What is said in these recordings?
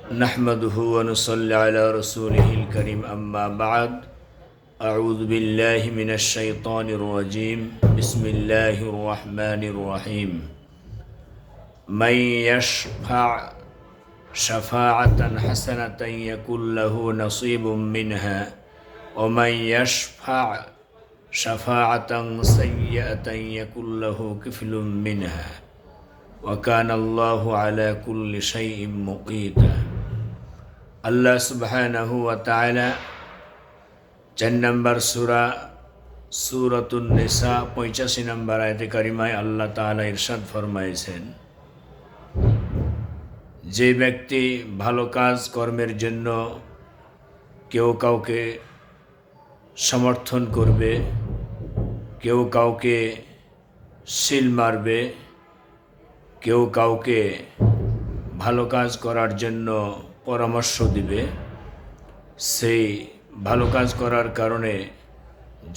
نحمده ونصلي على رسوله الكريم أما بعد أعوذ بالله من الشيطان الرجيم بسم الله الرحمن الرحيم من يشفع شفاعة حسنة يكن له نصيب منها ومن يشفع شفاعة سيئة يكن له كفل منها وكان الله على كل شيء مقيتا আল্লাহ সুবহানাহু ওয়া তাআলা ৪ নম্বর সূরাতুন নিসা ৮৫ নম্বর আয়াতে কারিমায় আল্লাহ তাআলা ইরশাদ ফরমাইছেন, যে ব্যক্তি ভালো কাজ কর্মের জন্য কেউ কাউকে সমর্থন করবে, কেউ কাউকে সিল মারবে, কেউ কাউকে ভালো কাজ করার জন্য পরামর্শ দিবে, সেই ভালো কাজ করার কারণে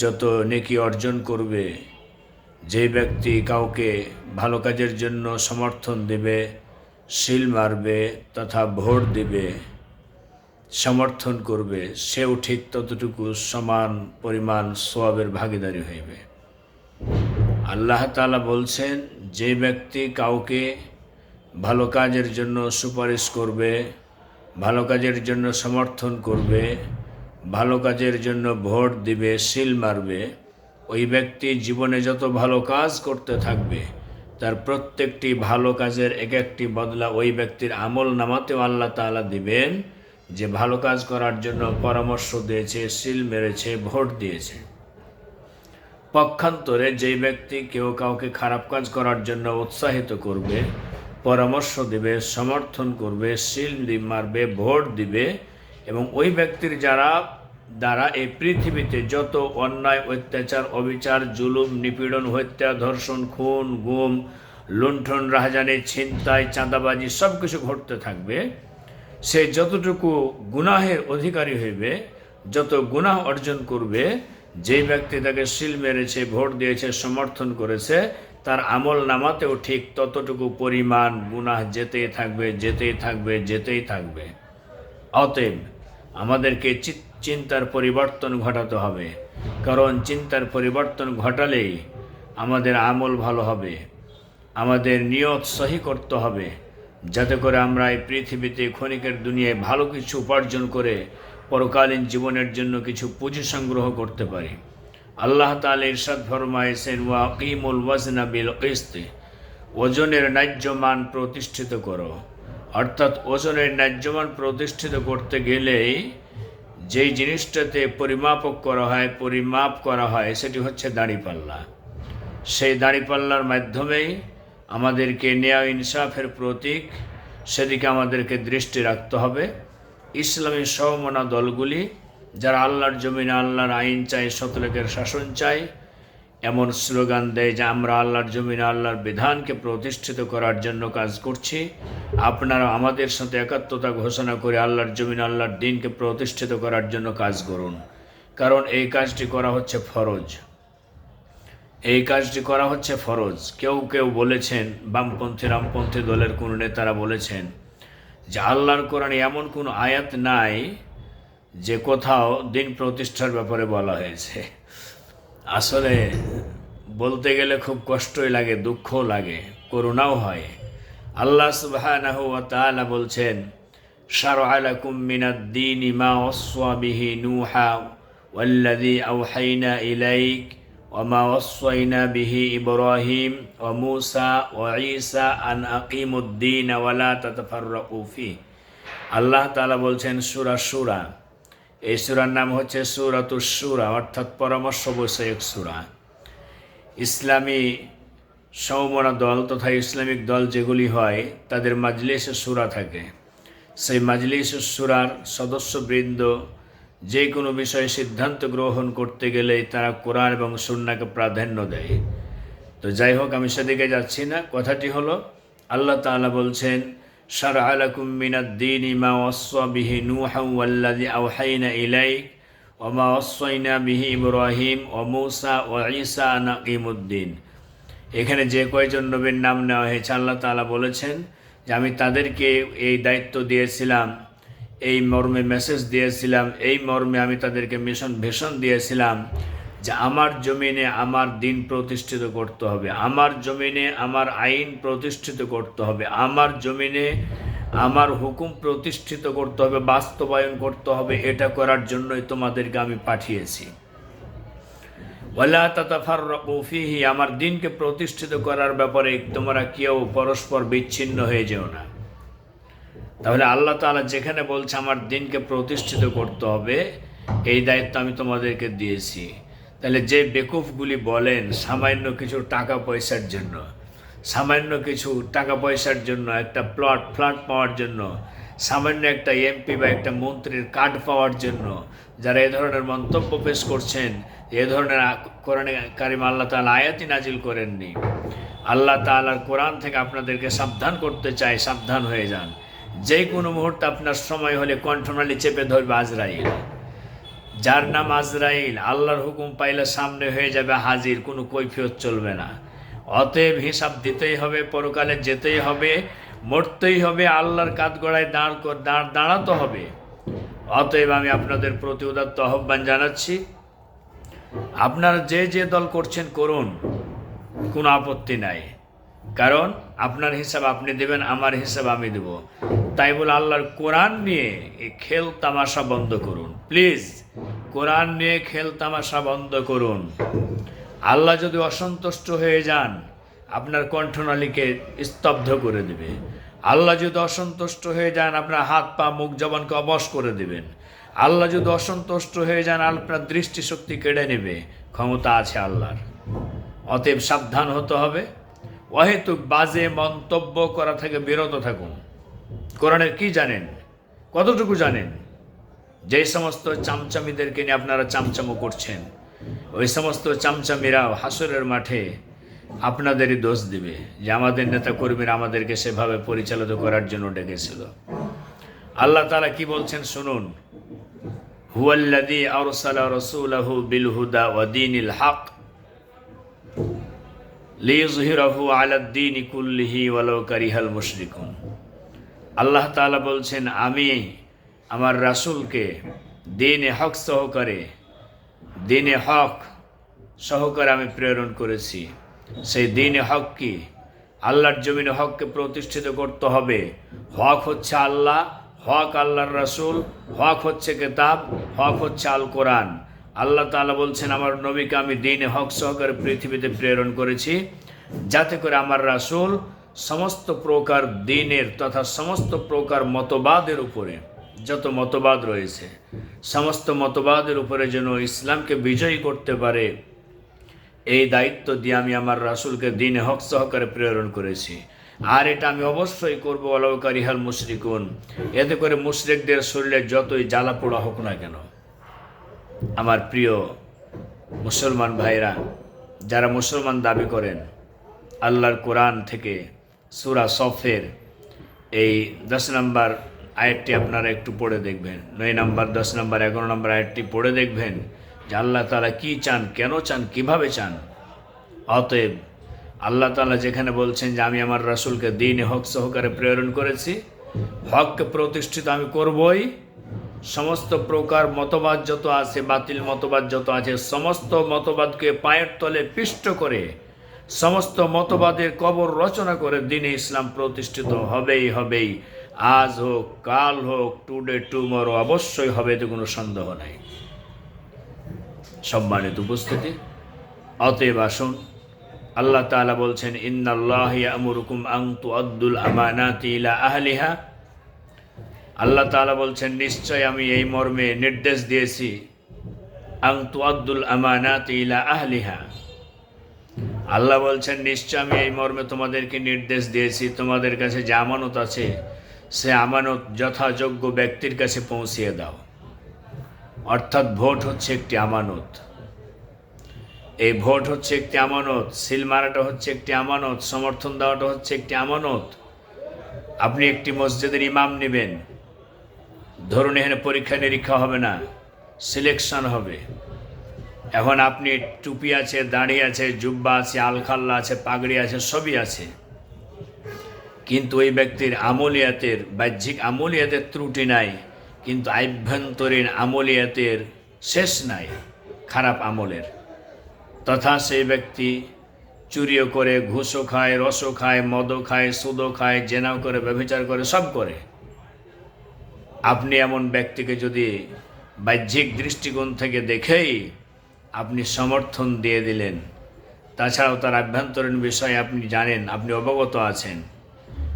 যত নেকি অর্জন করবে, যে ব্যক্তি কাউকে ভালো কাজের জন্য সমর্থন দেবে, সিল মারবে তথা ভোট দিবে, সমর্থন করবে, সেও ঠিক ততটুকু সমান পরিমাণ সওয়াবের ভাগীদারি হইবে। আল্লাহ তাআলা বলছেন, যে ব্যক্তি কাউকে ভালো কাজের জন্য সুপারিশ করবে, ভালো কাজের জন্য সমর্থন করবে, ভালো কাজের জন্য ভোট দিবে, সিল মারবে, ওই ব্যক্তি জীবনে যত ভালো কাজ করতে থাকবে তার প্রত্যেকটি ভালো কাজের এক একটি বদলা ওই ব্যক্তির আমল নামাতেও আল্লাহ তাআলা দিবেন, যে ভালো কাজ করার জন্য পরামর্শ দিয়েছে, সিল মেরেছে, ভোট দিয়েছে। পক্ষান্তরে যেই ব্যক্তি কেউ কাউকে খারাপ কাজ করার জন্য উৎসাহিত করবে, পরামর্শ দিবে, সমর্থন করবে, সিল মারবে, ভোট দিবে, এবং ওই ব্যক্তির দ্বারা এই পৃথিবীতে যত অন্যায়, অত্যাচার, অবিচার, জুলুম, নিপীড়ন, হত্যা, ধর্ষণ, খুন, গুম, লুণ্ঠন, রাহাজানি, ছিনতাই, চাঁদাবাজি সব কিছু ঘটতে থাকবে, সে যতটুকু গুনাহের অধিকারী হইবে, যত গুনাহ অর্জন করবে, যেই ব্যক্তি তাকে সিল মেরেছে, ভোট দিয়েছে, সমর্থন করেছে, তার আমল নামাতেও ঠিক ততটুকু পরিমাণ গুনাহ যেতেই থাকবে, যেতেই থাকবে, যেতেই থাকবে। অতএব আমাদেরকে চিন্তার পরিবর্তন ঘটাতে হবে, কারণ চিন্তার পরিবর্তন ঘটালেই আমাদের আমল ভালো হবে। আমাদের নিয়ত সহি করতে হবে, যাতে করে আমরা এই পৃথিবীতে ক্ষণিকের দুনিয়ায় ভালো কিছু উপার্জন করে পরকালীন জীবনের জন্য কিছু পুঁজি সংগ্রহ করতে পারি। আল্লাহ তাআলা ইরশাদ ফরমায়েছেন, ওয়াকিমুল ওয়াজনা বিল কিসত, ওজনের ন্যায্য মান প্রতিষ্ঠিত করো। অর্থাৎ ওজনের ন্যায্য মান প্রতিষ্ঠিত করতে গেলেই যেই জিনিসটাতে পরিমাপ করা হয় সেটি হচ্ছে দাঁড়িপাল্লা। সেই দাঁড়িপাল্লার মাধ্যমেই আমাদেরকে ন্যায় ইনসাফের প্রতীক, সেদিকে আমাদেরকে দৃষ্টি রাখতে হবে। ইসলামী সমমনা দলগুলি যারা আল্লাহর জমিনে আল্লাহর আইন চাই, সতলোকের শাসন চাই, এমন স্লোগান দেয় যে আমরা আল্লাহর জমিনে আল্লাহর বিধানকে প্রতিষ্ঠিত করার জন্য কাজ করছি, আপনারা আমাদের সাথে একাত্মতা ঘোষণা করে আল্লাহর জমিনে আল্লাহর দ্বীনকে প্রতিষ্ঠিত করার জন্য কাজ করুন। কারণ এই কাজটি করা হচ্ছে ফরজ, এই কাজটি করা হচ্ছে ফরজ। কেউ কেউ বলেছেন, রামপন্থী দলের কোনো নেতারা বলেছেন যে আল্লাহর কোরআনে এমন কোনো আয়াত নাই যে কোথাও দিন প্রতিষ্ঠার ব্যাপারে বলা হয়েছে। আসলে বলতে গেলে খুব কষ্টই লাগে, দুঃখও লাগে, করুণাও হয়। আল্লাহ সুবহানাহু ওয়া তাআলা বলছেন, শারআ লাকুম মিনাদ-দীনি মা ওয়াসসা বিহি নূহা ওয়াল্লাযী আওহাইনা ইলাইক ওয়া মা ওয়াসসাইনা বিহি ইব্রাহিম ওয়া মূসা ওয়া ঈসা আন আকিমুদ-দীনা ওয়া লা তাতাফাররাকু ফিহি। আল্লাহ তাআলা বলছেন সূরা সূরা, এই সূরার নাম হচ্ছে সূরাতুশ শূরা, অর্থাৎ পরামর্শ বিষয়ক সূরা। ইসলামী সমমনা দল তথা ইসলামিক দল যেগুলি হয় তাদের মাজলিসে সূরা থাকে। সেই মাজলিসে সূরার সদস্যবৃন্দ যে কোনো বিষয়ে সিদ্ধান্ত গ্রহণ করতে গেলে তারা কোরআন এবং সুন্নাহকে প্রাধান্য দেয়। তো যাই হোক, আমি সেদিকে যাচ্ছি না। কথাটি হলো, আল্লাহ তাআলা বলছেন, শারআ লাকুম মিনাদ-দীনি মা ওয়াসসা বিহি নূহা ওয়াল্লাযী আওহাইনা ইলাইক ওয়া মা ওয়াসসাইনা বিহি ইব্রাহিম ওয়া মূসা ওয়া ঈসা আন আকিমুদ-দীন। এখানে যে কয়জন নবীর নাম নেওয়া হয়েছে, আল্লাহ তাআলা বলেছেন যে আমি তাদেরকে এই দায়িত্ব দিয়েছিলাম, এই মর্মে মেসেজ দিয়েছিলাম, এই মর্মে আমি তাদেরকে মিশন ভীষণ দিয়েছিলাম যে আমার জমিনে আমার দিন প্রতিষ্ঠিত করতে হবে, আমার জমিনে আমার আইন প্রতিষ্ঠিত করতে হবে, আমার জমিনে আমার হুকুম প্রতিষ্ঠিত করতে হবে, বাস্তবায়ন করতে হবে। এটা করার জন্যই তোমাদেরকে আমি পাঠিয়েছি। ওয়ালা তাতাফাররাকু ফীহি, আমার দিনকে প্রতিষ্ঠিত করার ব্যাপারে তোমরা কেউ পরস্পর বিচ্ছিন্ন হয়ে যেও না। তাহলে আল্লাহ তাআলা যেখানে বলছে আমার দিনকে প্রতিষ্ঠিত করতে হবে, এই দায়িত্ব আমি তোমাদেরকে দিয়েছি। তাহলে যে বেকুফগুলি বলেন সামান্য কিছু টাকা পয়সার জন্য, সামান্য কিছু টাকা পয়সার জন্য, একটা ফ্ল্যাট পাওয়ার জন্য, সামান্য একটা এমপি বা একটা মন্ত্রীর কার্ড পাওয়ার জন্য যারা এ ধরনের মন্তব্য পেশ করছেন, এ ধরনের কোরআনে কারিমে আল্লাহ তাআলা আয়াতই নাজিল করেননি। আল্লাহ তাআলার কোরআন থেকে আপনাদেরকে সাবধান করতে চাই, সাবধান হয়ে যান। যে কোনো মুহূর্তে আপনার সময় হলে কণ্ঠনালী চেপে ধরবে আজরাইল। যার নাম আজরাইল, আল্লাহর হুকুম পাইলে সামনে হয়ে যাবে হাজির, কোনো কৈফিয়ত চলবে না। অতএব হিসাব দিতেই হবে, পরকালে যেতেই হবে, মরতেই হবে, আল্লাহর কাঠগড়ায় দাঁড়াতে হবে। অতএব আমি আপনাদের প্রতি উদাত্ত আহ্বান জানাচ্ছি, আপনারা যে যে দল করছেন করুন, কোনো আপত্তি নাই। কারণ আপনার হিসাব আপনি দেবেন, আমার হিসাব আমি দেব। তাই বলে আল্লাহর কোরআন নিয়ে এই খেল তামাশা বন্ধ করুন প্লিজ। কোরআন নিয়ে খেল তামাশা বন্ধ করুন। আল্লাহ যদি অসন্তুষ্ট হয়ে যান, আপনার কণ্ঠনালীকে স্তব্ধ করে দেবে। আল্লাহ যদি অসন্তুষ্ট হয়ে যান, আপনার হাত পা মুখ জবানকে অবশ করে দেবেন। আল্লাহ যদি অসন্তুষ্ট হয়ে যান, আপনার দৃষ্টিশক্তি কেড়ে নেবে। ক্ষমতা আছে আল্লাহর। অতএব সাবধান হতে হবে। অহেতুক বাজে মন্তব্য করা থেকে বিরত থাকুন। কোরআনের কি জানেন, কতটুকু জানেন? যে সমস্ত চামচামিদেরকে নিয়ে আপনারা চামচামো করছেন, ওই সমস্ত চামচামিরাও হাসরের মাঠে আপনাদেরই দোষ দিবে যে আমাদের নেতা কর্মীরা আমাদেরকে সেভাবে পরিচালিত করার জন্য ডেকেছিল। আল্লাহ তাআলা কি বলছেন শুনুন। হুয়াল্লাযী আরসালা রাসূলাহু বিল হুদা ওয়া দীনিল হক লিইয়ুযহিরাহু আলাদ দীনি কুল্লিহি ওয়ালাউ কারিহাল মুশরিকুন। আল্লাহ তাআলা বলছেন, আমি আমার রাসূলকে দ্বীনে হক সহকারে আমি প্রেরণ করেছি। সেই দ্বীনে হক কি? আল্লাহর জমিনে হককে প্রতিষ্ঠিত করতে হবে। হক হচ্ছে আল্লাহ, হক আল্লাহর রাসূল, হক হচ্ছে কিতাব, হক হচ্ছে আল কোরআন। আল্লাহ তাআলা বলছেন, আমার নবীকে আমি দ্বীনে হক সহকারে পৃথিবীতে প্রেরণ করেছি, যাতে করে আমার রাসূল সমস্ত প্রকার দ্বীনের তথা সমস্ত প্রকার মতবাদের উপরে, যত মতবাদ রয়েছে সমস্ত মতবাদের উপরে যেন ইসলামকে বিজয়ী করতে পারে, এই দায়িত্ব দিয়ে আমি আমার রাসূলকে দ্বীনে হক সহকারে প্রেরণ করেছি। আর এটা আমি অবশ্যই করবো ওয়ালাউ কারিহাল মুশরিকুন। এতে করে মুশরিকদের শরীরে যতই জ্বালা পোড়া হোক না কেন। আমার প্রিয় মুসলমান ভাইরা, যারা মুসলমান দাবি করেন, আল্লাহর কোরআন থেকে সূরা সফের এই 10 নম্বর আয়াতটি আপনারা একটু পড়ে দেখবেন। 9 নম্বর, 10 নম্বর, 11 নম্বর আয়াতটি পড়ে দেখবেন যে আল্লাহ তাআলা কী চান, কেন চান, কিভাবে চান। অতএব আল্লাহ তাআলা যেখানে বলছেন যে আমি আমার রাসূলকে দ্বীনে হক সহকারে প্রেরণ করেছি, হককে প্রতিষ্ঠিত আমি করবই। সমস্ত প্রকার মতবাদ যত আছে, বাতিল মতবাদ যত আছে, সমস্ত মতবাদকে পায়ের তলে পিষ্ট করে, সমস্ত মতবাদের কবর রচনা করে দ্বীনে ইসলাম প্রতিষ্ঠিত হবেই। আজ হোক, কাল হোক, টুডে টুমরো অবশ্যই হবে, এতে কোনো সন্দেহ নাই। সম্মানিত উপস্থিতি, অতএব আসুন, আল্লাহ তাআলা বলছেন, ইন্নাল্লাহা ইয়া'মুরুকুম আন তুআদ্দুল আমানাতি ইলা আহলিহা। আল্লাহ তাআলা বলছেন, নিশ্চয় আমি এই মর্মে নির্দেশ দিয়েছি, আন তুআদ্দুল আমানাতি ইলা আহলিহা। আল্লাহ বলছেন, নিশ্চয় আমি এই মর্মে তোমাদেরকে নির্দেশ দিয়েছি, তোমাদের কাছে যে আমানত আছে সে আমানত যথাযোগ্য ব্যক্তির কাছে পৌঁছিয়ে দাও। অর্থাৎ ভোট হচ্ছে একটি আমানত। এই ভোট হচ্ছে একটি আমানত, সিল মারাটা হচ্ছে একটি আমানত, সমর্থন দেওয়াটা হচ্ছে একটি আমানত। আপনি একটি মসজিদের ইমাম নেবেন, ধরুন এখানে পরীক্ষা নিরীক্ষা হবে না, সিলেকশন হবে। এখন আপনি টুপি আছে, দাড়ি আছে, জুব্বা আছে, আলখাল্লা আছে, পাগড়ি আছে, সবই আছে, কিন্তু ওই ব্যক্তির আমলিয়াতের বাহ্যিক আমলিয়াতের ত্রুটি নাই, কিন্তু আভ্যন্তরীণ আমলিয়াতের শেষ নাই খারাপ আমলের। তথা সেই ব্যক্তি চুরিও করে, ঘুষও খায়, রসও খায়, মদও খায়, সুদও খায়, জেনাও করে, ব্যভিচার করে, সব করে। আপনি এমন ব্যক্তিকে যদি বাহ্যিক দৃষ্টিকোণ থেকে দেখেই আপনি সমর্থন দিয়ে দিলেন, তাছাড়াও তার আভ্যন্তরীণ বিষয়ে আপনি জানেন, আপনি অবগত আছেন,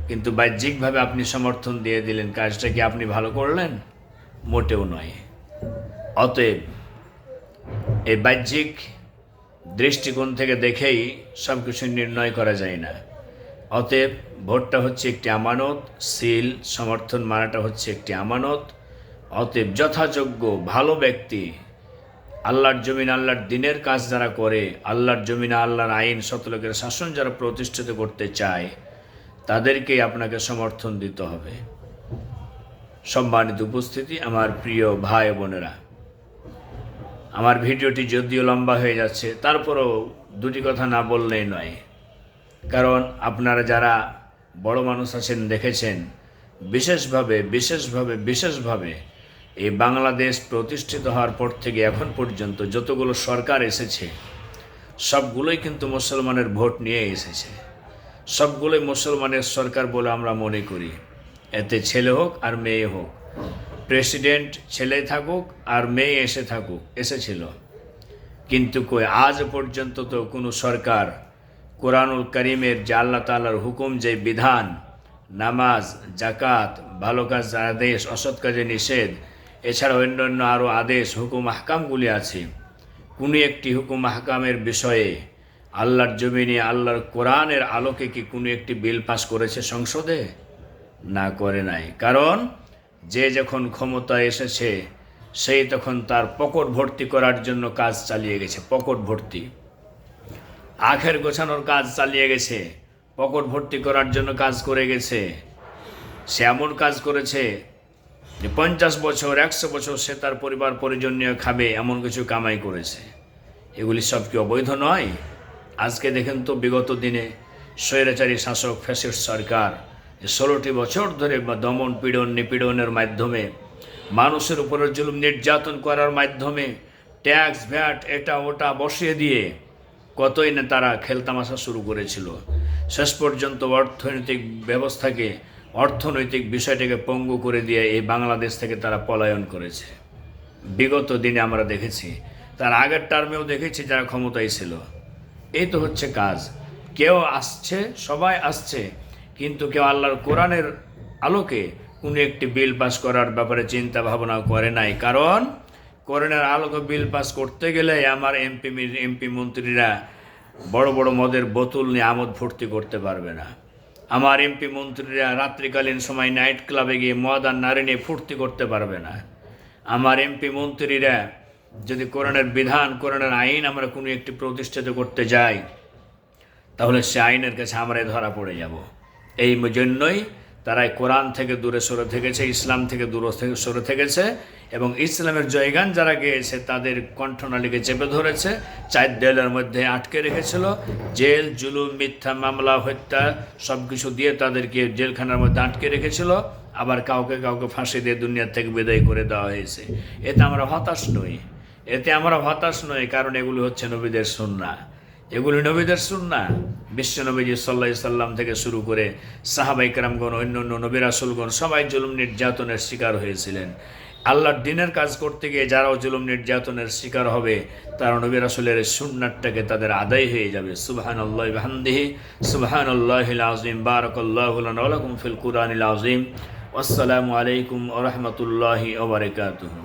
কিন্তু বাহ্যিকভাবে আপনি সমর্থন দিয়ে দিলেন, কাজটা কি আপনি ভালো করলেন? মোটেও নয়। অতএব এই বাহ্যিক দৃষ্টিকোণ থেকে দেখেই সব কিছু নির্ণয় করা যায় না। অতএব ভোটটা হচ্ছে একটি আমানত, সিল সমর্থন মানাটা হচ্ছে একটি আমানত। অতএব যথাযোগ্য ভালো ব্যক্তি, আল্লাহর জমিন আল্লাহর দিনের কাজ যারা করে, আল্লাহর জমিনে আল্লাহর আইন শতলোকের শাসন যারা প্রতিষ্ঠিত করতে চায়, তাদেরকেই আপনাকে সমর্থন দিতে হবে। সম্মানিত উপস্থিতি, আমার প্রিয় ভাই বোনেরা, আমার ভিডিওটি যদিও লম্বা হয়ে যাচ্ছে, তারপরেও দুটি কথা না বললেই নয়। কারণ আপনারা যারা বড় মানুষ আছেন দেখেছেন, বিশেষভাবে এই বাংলাদেশ প্রতিষ্ঠিত হওয়ার পর থেকে এখন পর্যন্ত যতগুলো সরকার এসেছে, সবগুলোই কিন্তু মুসলমানের ভোট নিয়ে এসেছে। সবগুলোই মুসলমানের সরকার বলে আমরা মনে করি। এতে ছেলে হোক আর মেয়ে হোক, প্রেসিডেন্ট ছেলে থাকুক আর মেয়ে এসেছিল, কিন্তু কই আজ পর্যন্ত তো কোনো সরকার কোরআনুল কারীমের যে আল্লাহ তাআলার হুকুম, যে বিধান, নামাজ, জাকাত, ভালো কাজ আদেশ, অসৎ কাজে নিষেধ, এছাড়া অন্যান্য আরও আদেশ হুকুম আহকামগুলি আছে, কোনো একটি হুকুম আহকামের বিষয়ে আল্লাহর জমিনে আল্লাহর কোরআনের আলোকে কি কোনো একটি বিল পাস করেছে সংসদে? না, করে নাই। কারণ যে যখন ক্ষমতায় এসেছে সেই তখন তার পকেট ভর্তি করার জন্য কাজ চালিয়ে গেছে। পকেট ভর্তি, আখের গোছানোর কাজ চালিয়ে গেছে, পকেট ভর্তি করার জন্য কাজ করে গেছে। সে এমন কাজ করেছে যে 50 বছর 100 বছর সে তার পরিবার পরিজন নিয়ে খাবে, এমন কিছু কামাই করেছে। এগুলি সব কি অবৈধ নয়? আজকে দেখেন তো, বিগত দিনে স্বৈরাচারী শাসক ফ্যাসিস্ট সরকার 16টি বছর ধরে দমন পীড়ন নিপীড়নের মাধ্যমে, মানুষের উপরে জুলুম নির্যাতন করার মাধ্যমে, ট্যাক্স ভ্যাট এটা ওটা বসিয়ে দিয়ে কতই না তারা খেলতামাশা শুরু করেছিল। শেষ পর্যন্ত অর্থনৈতিক ব্যবস্থাকে, অর্থনৈতিক বিষয়টাকে পঙ্গু করে দিয়ে এই বাংলাদেশ থেকে তারা পলায়ন করেছে। বিগত দিনে আমরা দেখেছি, তার আগের টার্মেও দেখেছি যারা ক্ষমতায় ছিল। এই তো হচ্ছে কাজ। কেউ আসছে, সবাই আসছে, কিন্তু কেউ আল্লাহর কোরআনের আলোকে কোনো একটি বিল পাস করার ব্যাপারে চিন্তা ভাবনা করে নাই। কারণ কোরআনের আলোকে বিল পাস করতে গেলে আমার এমপি মন্ত্রীরা বড় বড় মদের বোতল নিয়ে আমোদ ফুর্তি করতে পারবে না। আমার এমপি মন্ত্রীরা রাত্রিকালীন সময় নাইট ক্লাবে গিয়ে মদ আর নারী নিয়ে ফুর্তি করতে পারবে না। আমার এমপি মন্ত্রীরা যদি কোরআনের বিধান, কোরআনের আইন আমরা কোনো একটি প্রতিষ্ঠিত করতে যাই, তাহলে সে আইনের কাছে আমরাই ধরা পড়ে যাব। এই জন্যই তারাই কোরআন থেকে দূরে সরে থেকেছে, ইসলাম থেকে দূরে সরে থেকেছে, এবং ইসলামের জয়গান যারা গেয়েছে তাদের কণ্ঠনালীকে চেপে ধরেছে, 4 দেয়ালের মধ্যে আটকে রেখেছিল। জেল, জুলুম, মিথ্যা মামলা, হত্যা সব কিছু দিয়ে তাদেরকে জেলখানার মধ্যে আটকে রেখেছিল। আবার কাউকে ফাঁসি দিয়ে দুনিয়ার থেকে বিদায় করে দেওয়া হয়েছে। এতে আমরা হতাশ নই, কারণ এগুলি হচ্ছে নবীদের সুন্নাহ। এগুলি নবীদের সুন্নাহ। বিশ্ব নবীজি সাল্লাল্লাহু আলাইহি সাল্লাম থেকে শুরু করে সাহাবায়ে কেরামগণ, অন্যান্য নবী রাসূলগণ সবাই জুলুম নির্যাতনের শিকার হয়েছিলেন। আল্লাহর দ্বীনের কাজ করতে গিয়ে যারাও জুলুম নির্যাতনের শিকার হবে, তারা নবী রাসূলের সুন্নাতটাকে তাদের আদায় হয়ে যাবে। সুবহানাল্লাহি ওয়া বিহামদিহি, সুবহানাল্লাহিল আযীম। বারাকাল্লাহু লানা ওয়া লাকুম ফিল কুরআনিল আযীম। আসসালামু আলাইকুম ওয়া রাহমাতুল্লাহি ওয়া বারাকাতুহু।